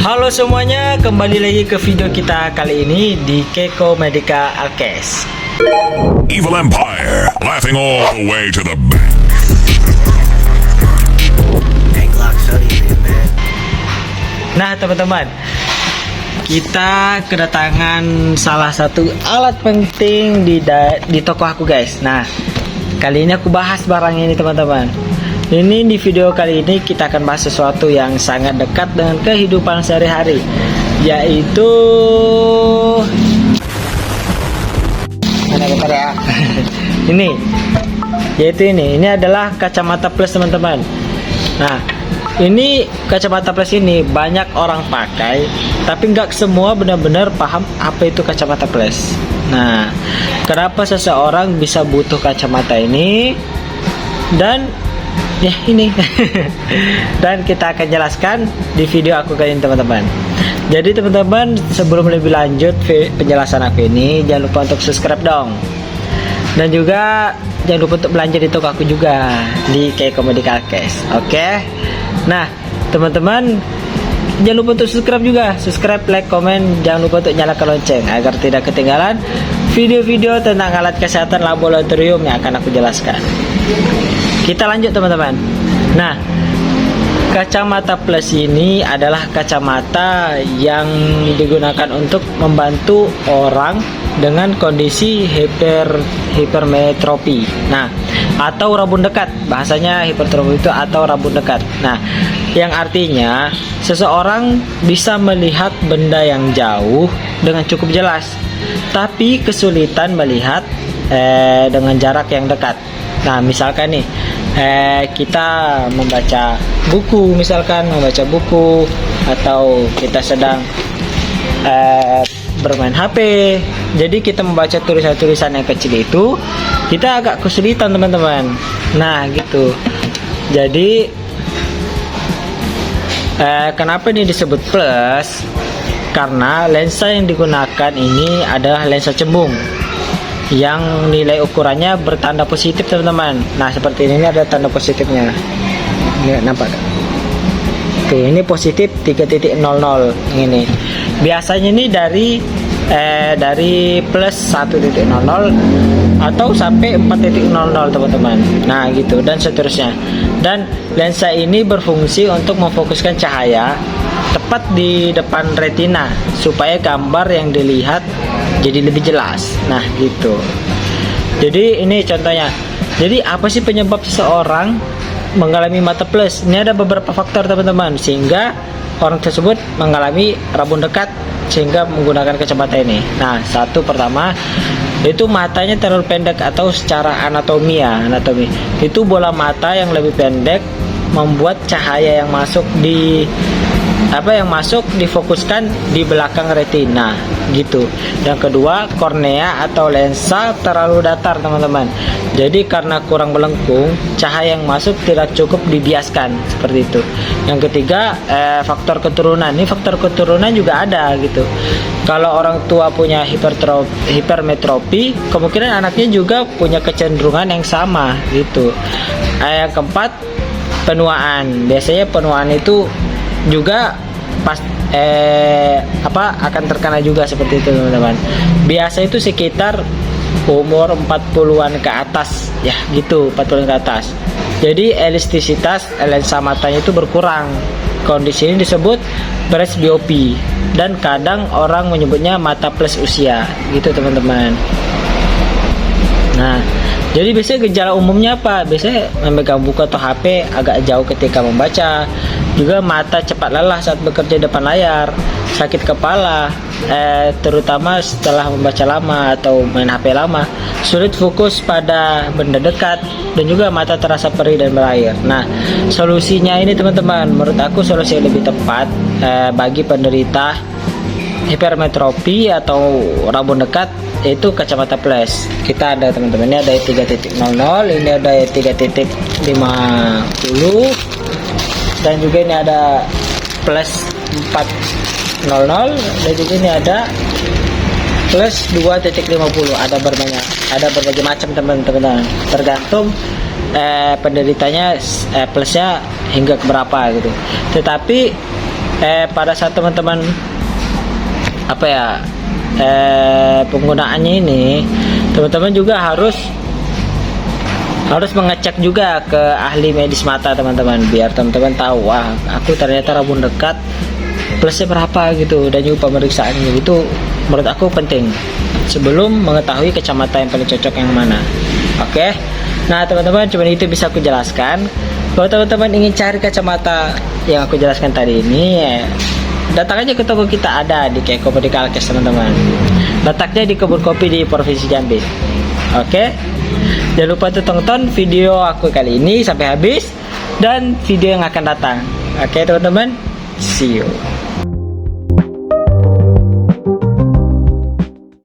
Halo semuanya, kembali lagi ke video kita kali ini di Keiko Medica Alkes. Evil Empire, laughing all the way to the bank. Nah teman-teman, kita kedatangan salah satu alat penting di toko aku guys. Nah, kali ini aku bahas barang ini teman-teman. Ini di video kali ini kita akan bahas sesuatu yang sangat dekat dengan kehidupan sehari-hari, yaitu ini adalah kacamata plus teman-teman. Nah, ini kacamata plus ini banyak orang pakai, tapi nggak semua benar-benar paham apa itu kacamata plus. Nah, kenapa seseorang bisa butuh kacamata ini dan ya ini dan kita akan jelaskan di video aku kali ini teman-teman. Jadi teman-teman, sebelum lebih lanjut penjelasan aku ini, jangan lupa untuk subscribe dong, dan juga jangan lupa untuk belanja di toko aku juga di Keiko Medica Alkes. Oke. Nah teman-teman, jangan lupa untuk subscribe, like, komen, jangan lupa untuk nyalakan lonceng agar tidak ketinggalan video-video tentang alat kesehatan laboratorium yang akan aku jelaskan. Kita lanjut teman-teman. Nah, kacamata plus ini adalah kacamata yang digunakan untuk membantu orang dengan kondisi hipermetropi. Nah, atau rabun dekat. Bahasanya hipermetropi itu atau rabun dekat. Nah, yang artinya seseorang bisa melihat benda yang jauh dengan cukup jelas, tapi kesulitan melihat dengan jarak yang dekat. Nah, misalkan nih kita membaca buku, atau kita sedang bermain HP. Jadi kita membaca tulisan-tulisan yang kecil itu kita agak kesulitan teman-teman. Nah gitu. Jadi kenapa ini disebut plus? Karena lensa yang digunakan ini adalah lensa cembung yang nilai ukurannya bertanda positif teman-teman. Nah seperti ini ada tanda positifnya. Ini nampak? Oke, ini positif 3.00 ini. Biasanya ini dari plus 1.00 atau sampai 4.00 teman-teman. Nah gitu, dan seterusnya. Dan lensa ini berfungsi untuk memfokuskan cahaya tepat di depan retina supaya gambar yang dilihat jadi lebih jelas. Nah gitu. Jadi ini contohnya. Jadi apa sih penyebab seseorang mengalami mata plus? Ini ada beberapa faktor teman-teman sehingga orang tersebut mengalami rabun dekat sehingga menggunakan kacamata ini. Nah, pertama itu matanya terlalu pendek, atau secara anatomi itu bola mata yang lebih pendek membuat cahaya yang masuk difokuskan di belakang retina gitu. Yang kedua, kornea atau lensa terlalu datar teman-teman. Jadi karena kurang melengkung, cahaya yang masuk tidak cukup dibiaskan, seperti itu. Yang ketiga, faktor keturunan. Ini faktor keturunan juga ada gitu. Kalau orang tua punya hipermetropi, kemungkinan anaknya juga punya kecenderungan yang sama gitu. Yang keempat, penuaan. Biasanya penuaan itu juga akan terkena juga seperti itu teman-teman. Biasa itu sekitar umur 40-an ke atas ya gitu, 40-an ke atas. Jadi elastisitas lensa matanya itu berkurang. Kondisi ini disebut presbiopi dan kadang orang menyebutnya mata plus usia gitu teman-teman. Nah, jadi biasanya gejala umumnya apa? Biasanya memegang buku atau HP agak jauh ketika membaca. Juga mata cepat lelah saat bekerja depan layar, sakit kepala, terutama setelah membaca lama atau main HP lama, sulit fokus pada benda dekat, dan juga mata terasa perih dan berair. Nah, solusinya ini teman-teman, menurut aku solusi yang lebih tepat bagi penderita hipermetropi atau rabun dekat yaitu kacamata plus. Kita ada teman-teman, ini ada 3.00, ini ada 3.50, dan juga ini ada plus 4.00, dan juga ini ada plus 2.50. Ada berbagai macam teman-teman, tergantung penderitanya plusnya hingga ke berapa gitu. Tetapi pada saat teman-teman penggunaannya ini, teman-teman juga harus mengecek juga ke ahli medis mata teman-teman, biar teman-teman tahu, wah aku ternyata rabun dekat plusnya berapa gitu, dan juga pemeriksaannya itu menurut aku penting sebelum mengetahui kacamata yang paling cocok yang mana. Oke. Nah teman-teman, cuma itu bisa aku jelaskan. Kalau teman-teman ingin cari kacamata yang aku jelaskan tadi ini, datang aja ke toko kita, ada di Keko Medical Case teman-teman. Letaknya di kebun kopi di Provinsi Jambi. Oke. Jangan lupa untuk tonton video aku kali ini sampai habis dan video yang akan datang. Oke teman-teman, see you.